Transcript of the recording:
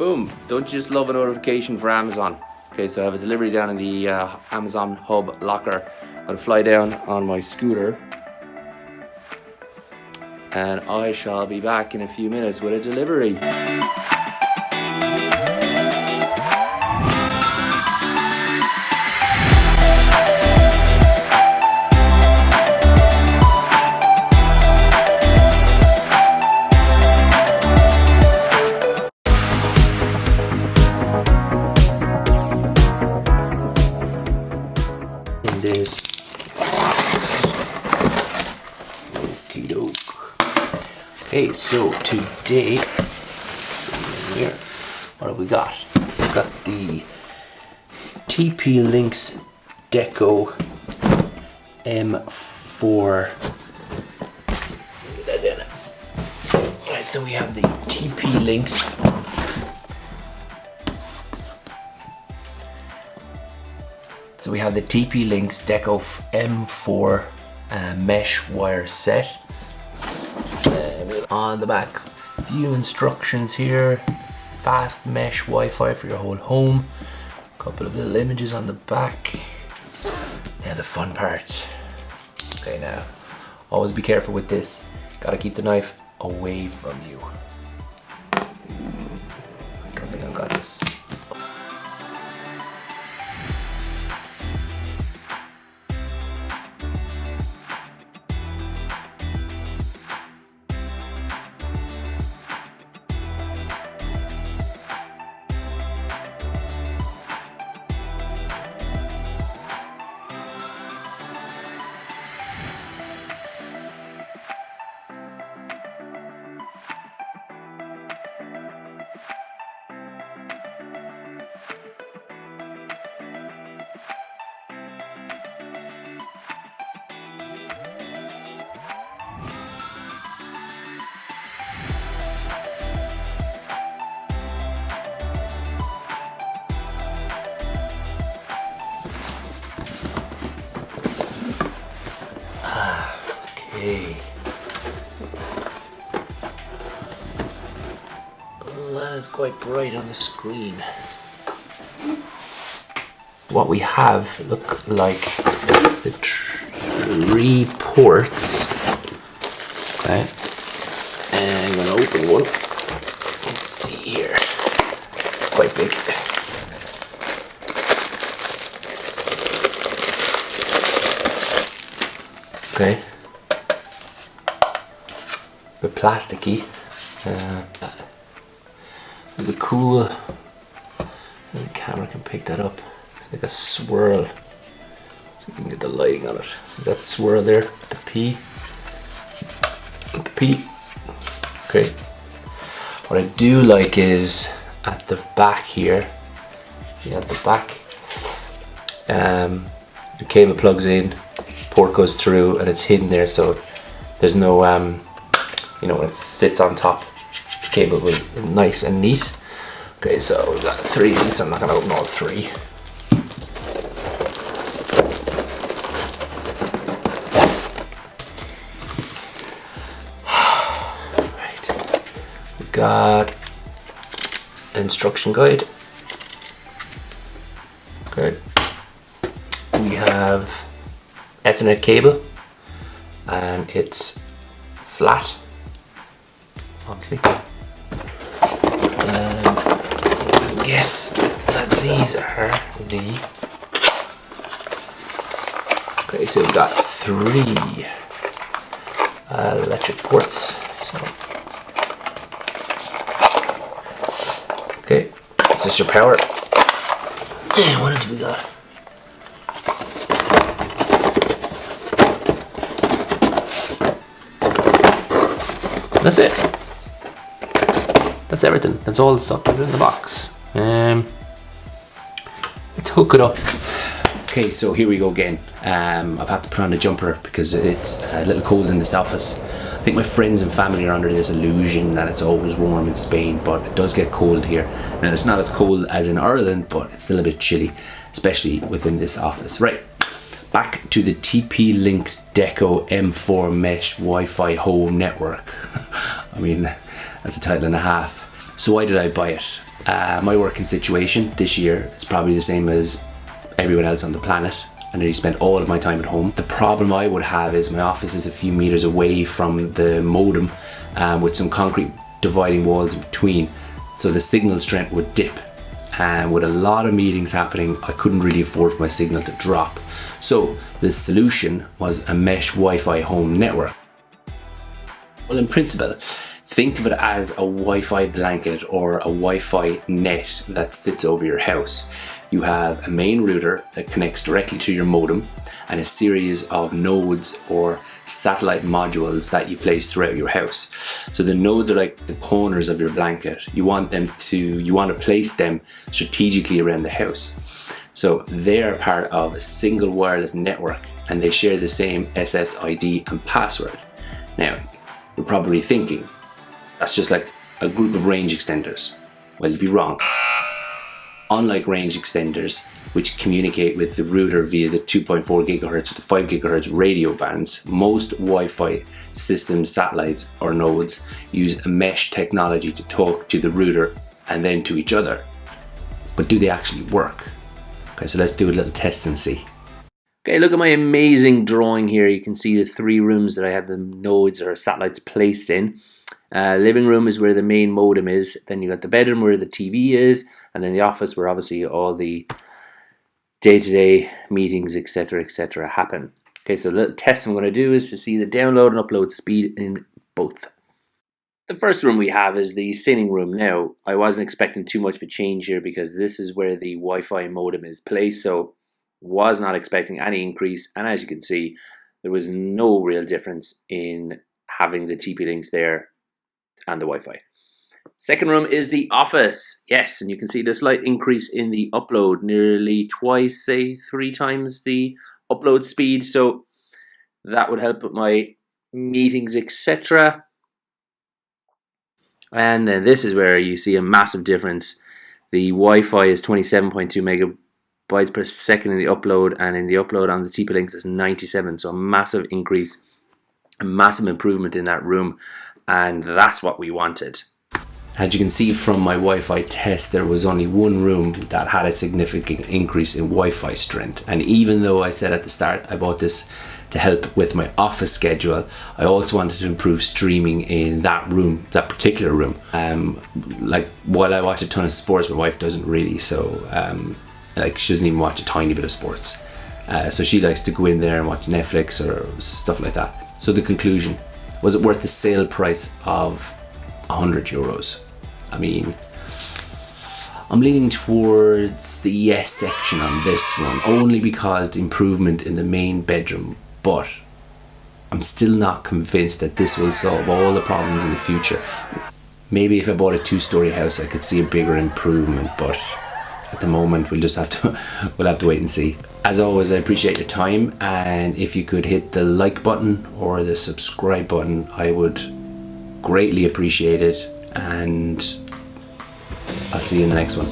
Boom, don't you just love a notification for Amazon? Okay, so I have a delivery down in the Amazon hub locker. I'm gonna fly down on my scooter and I shall be back in a few minutes with a delivery. Okay, so today, here, what have we got? We've got the TP-Link's Deco M4. Look at that down. Right, so we have the TP-Link's. So we have the TP-Link's Deco M4 mesh wire set. On the back, few instructions here. Fast mesh Wi-Fi for your whole home. Couple of little images on the back. Now the fun part. Okay, now always be careful with this. Gotta keep the knife away from you. I don't think I've got this. Okay. That is quite bright on the screen. What we have look like the three ports. Okay. And I'm gonna open one. Let's see here. It's quite big. Okay. A bit plasticky. The cool. The camera can pick that up. It's like a swirl. So you can get the lighting on it. So that swirl there, the P. The P. Okay. What I do like is at the back here. See at the back. The cable plugs in. Port goes through and it's hidden there, so there's no you know, when it sits on top, the cable will be nice and neat. Okay, so we've got three of these. I'm not going to open all three. Right. We've got an instruction guide. Okay. We have Ethernet cable, and it's flat, obviously. And I guess that these are the. Okay, so we've got three electric ports. So. Okay, this is your power. And what else we got? That's it. That's everything. That's all the stuff that's in the box. Let's hook it up. Okay, so here we go again. I've had to put on a jumper because it's a little cold in this office. I think my friends and family are under this illusion that it's always warm in Spain, but it does get cold here. Now it's not as cold as in Ireland, but it's still a bit chilly, especially within this office. Right. Back to the TP-Link's Deco M4 Mesh Wi-Fi Home Network. I mean, that's a title and a half. So why did I buy it? My working situation this year is probably the same as everyone else on the planet. I nearly spent all of my time at home. The problem I would have is my office is a few meters away from the modem, with some concrete dividing walls in between, so the signal strength would dip, and with a lot of meetings happening I couldn't really afford for my signal to drop. So the solution was a mesh Wi-Fi home network. Well, in principle, think of it as a Wi-Fi blanket or a Wi-Fi net that sits over your house. You have a main router that connects directly to your modem and a series of nodes or satellite modules that you place throughout your house. So the nodes are like the corners of your blanket. You want to place them strategically around the house. So they're part of a single wireless network and they share the same SSID and password. Now, you're probably thinking, that's just like a group of range extenders. Well, you'd be wrong. Unlike range extenders, which communicate with the router via the 2.4 gigahertz to the 5 gigahertz radio bands, most Wi-Fi system satellites or nodes use a mesh technology to talk to the router and then to each other. But do they actually work? Okay, so let's do a little test and see. Okay, look at my amazing drawing here. You can see the 3 rooms that I have the nodes or satellites placed in. Living room is where the main modem is. Then you got the bedroom where the TV is, and then the office where obviously all the day-to-day meetings, etc., happen. Okay, so the little test I'm going to do is to see the download and upload speed in both. The first room we have is the sitting room. Now, I wasn't expecting too much of a change here because this is where the Wi-Fi modem is placed, so was not expecting any increase. And as you can see, there was no real difference in having the TP-Links there and the Wi-Fi. Second room is the office. Yes, and you can see the slight increase in the upload, nearly twice, say 3 times the upload speed. So that would help with my meetings, etc. And then this is where you see a massive difference. The Wi-Fi is 27.2 megabytes per second in the upload, and in the upload on the TP-Links is 97. So a massive increase, a massive improvement in that room. And that's what we wanted. As you can see from my Wi-Fi test, there was only one room that had a significant increase in Wi-Fi strength. And even though I said at the start I bought this to help with my office schedule, I also wanted to improve streaming in that room, that particular room. Like while I watch a ton of sports, my wife doesn't really. So like she doesn't even watch a tiny bit of sports. So she likes to go in there and watch Netflix or stuff like that. So the conclusion, was it worth the sale price of €100? I mean, I'm leaning towards the yes section on this one, only because the improvement in the main bedroom, but I'm still not convinced that this will solve all the problems in the future. Maybe if I bought a 2-story house I could see a bigger improvement, but at the moment we'll have to wait and see. As always, I appreciate your time, and if you could hit the like button or the subscribe button, I would greatly appreciate it, and I'll see you in the next one.